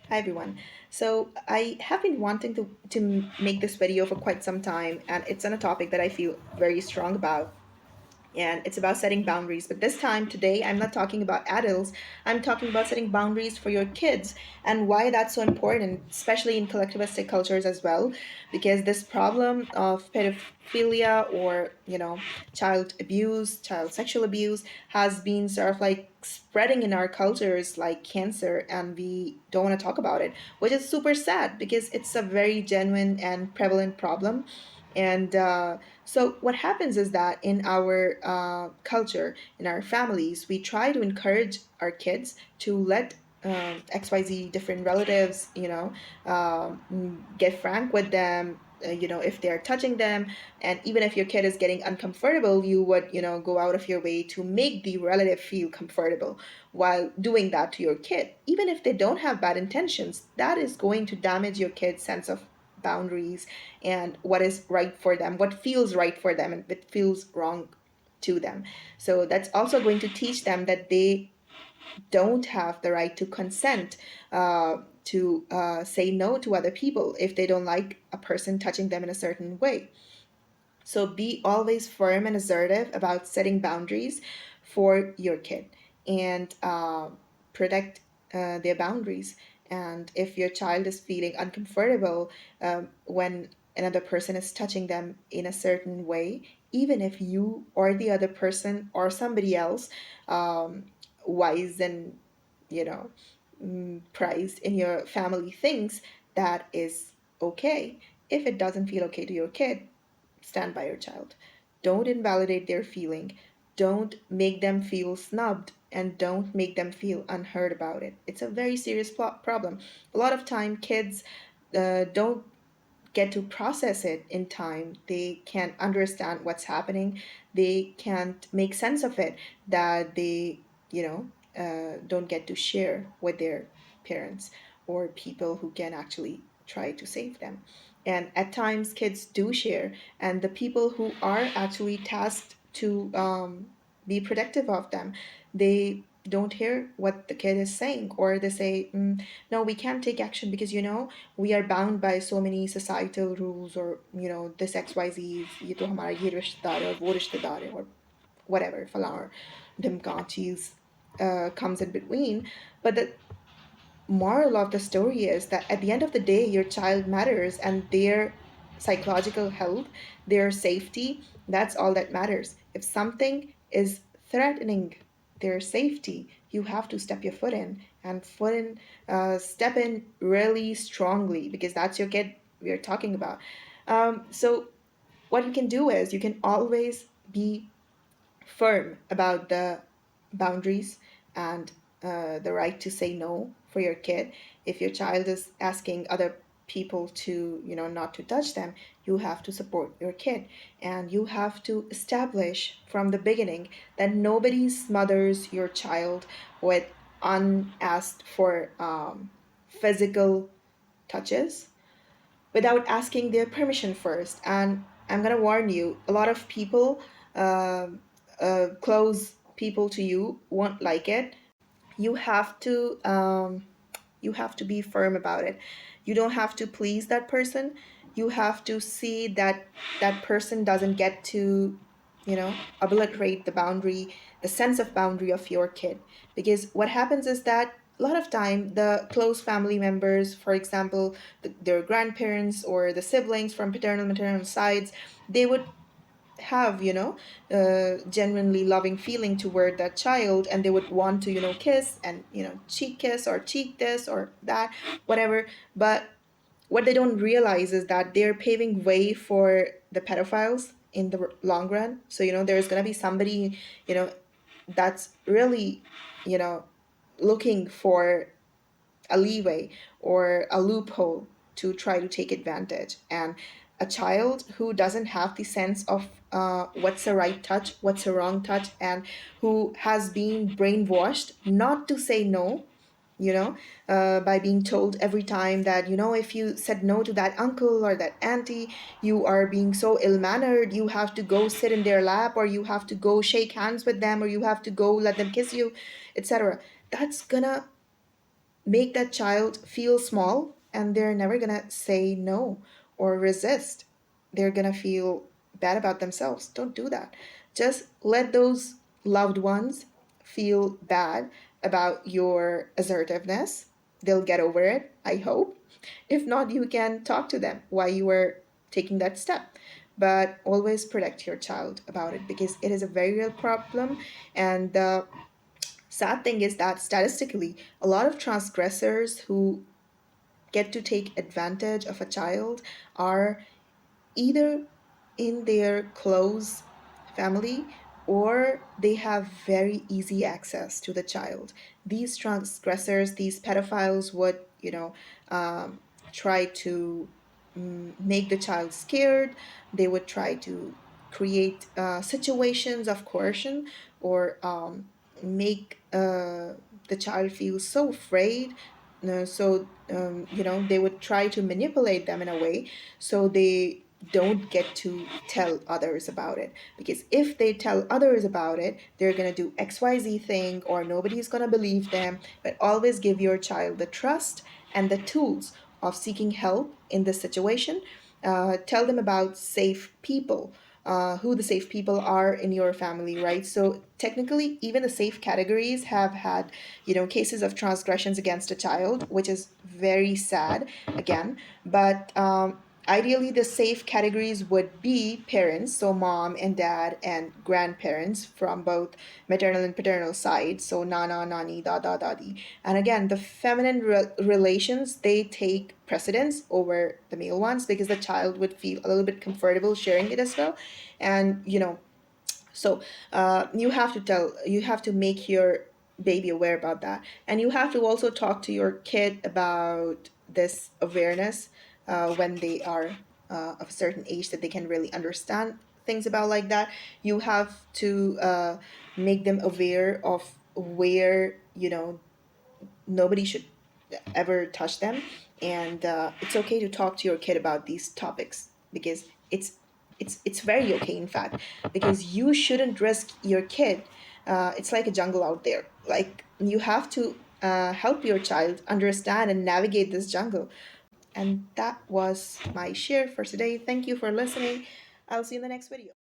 Hi everyone. So I have been wanting to make this video for quite some time, and it's on a topic that I feel very strong about, and it's about setting boundaries. But this time, today, I'm not talking about adults. I'm talking about setting boundaries for your kids and why that's so important, especially in collectivistic cultures as well, because this problem of pedophilia or child abuse, child sexual abuse has been sort of like spreading in our cultures like cancer, and we don't want to talk about it, which is super sad because it's a very genuine and prevalent problem. And so what happens is that in our culture, in our families, we try to encourage our kids to let XYZ different relatives, get frank with them. If they're touching them, and even if your kid is getting uncomfortable, you would, go out of your way to make the relative feel comfortable while doing that to your kid. Even if they don't have bad intentions, that is going to damage your kid's sense of boundaries and what is right for them, what feels right for them, and what feels wrong to them. So that's also going to teach them that they don't have the right to consent, to say no to other people if they don't like a person touching them in a certain way. So be always firm and assertive about setting boundaries for your kid, and protect their boundaries. And if your child is feeling uncomfortable when another person is touching them in a certain way, even if you or the other person or somebody else, um, wise and you know prized in your family, thinks that is okay, if it doesn't feel okay to your kid, stand by your child. Don't invalidate their feeling. Don't make them feel snubbed, and don't make them feel unheard about it. It's a very serious problem. A lot of time, kids don't get to process it in time. They can't understand what's happening. They can't make sense of it, that they, don't get to share with their parents or people who can actually try to save them. And at times, kids do share, and the people who are actually tasked to be protective of them, they don't hear what the kid is saying, or they say, no, we can't take action because we are bound by so many societal rules, or this XYZ, ये तो हमारा ये रिश्तेदार है और वो रिश्तेदार है, or whatever फलाना ढिमका चीज comes in between. But the moral of the story is that at the end of the day, your child matters, and their psychological health, their safety, that's all that matters. If something is threatening their safety, you have to step your foot in, and step in really strongly, because that's your kid we're talking about. So what you can do is you can always be firm about the boundaries and the right to say no for your kid. If your child is asking other people to, not to touch them, you have to support your kid. And you have to establish from the beginning that nobody smothers your child with unasked for physical touches without asking their permission first. And I'm gonna warn you, a lot of people, close people to you, won't like it. You have to be firm about it. You don't have to please that person. You have to see that that person doesn't get to, obliterate the boundary, the sense of boundary of your kid. Because what happens is that a lot of time the close family members, for example, their grandparents or the siblings from paternal maternal sides, they would have, genuinely loving feeling toward that child, and they would want to, kiss and, cheek kiss or cheek this or that, whatever. But what they don't realize is that they're paving way for the pedophiles in the long run. So, there's going to be somebody, you know that's really, you know looking for a leeway or a loophole to try to take advantage. And a child who doesn't have the sense of what's a right touch, what's a wrong touch, and who has been brainwashed not to say no, by being told every time that, if you said no to that uncle or that auntie, you are being so ill mannered, you have to go sit in their lap, or you have to go shake hands with them, or you have to go let them kiss you, etc. That's gonna make that child feel small, and they're never gonna say no or resist. They're gonna feel bad about themselves. Don't do that. Just let those loved ones feel bad about your assertiveness. They'll get over it, I hope. If not, you can talk to them why you were taking that step. But always protect your child about it, because it is a very real problem. And the sad thing is that statistically, a lot of transgressors who get to take advantage of a child are either in their close family, or they have very easy access to the child. These transgressors, these pedophiles would, um, try to make the child scared. They would try to create situations of coercion, or make the child feel so afraid. They would try to manipulate them in a way so they don't get to tell others about it, because if they tell others about it, they're going to do XYZ thing, or nobody's going to believe them. But always give your child the trust and the tools of seeking help in this situation. Tell them about safe people, who the safe people are in your family, right? So technically, even the safe categories have had, cases of transgressions against a child, which is very sad again. But ideally, the safe categories would be parents, so mom and dad and grandparents from both maternal and paternal sides, so nana, nani, dada, dadi. And again, the feminine relations, they take precedence over the male ones, because the child would feel a little bit comfortable sharing it as well. And so you have to make your baby aware about that, and you have to also talk to your kid about this awareness when they are of a certain age, that they can really understand things about like that. You have to make them aware of where nobody should ever touch them. And it's okay to talk to your kid about these topics, because it's very okay, in fact, because you shouldn't risk your kid. It's like a jungle out there. Like, you have to help your child understand and navigate this jungle. And that was my share for today. Thank you for listening. I'll see you in the next video.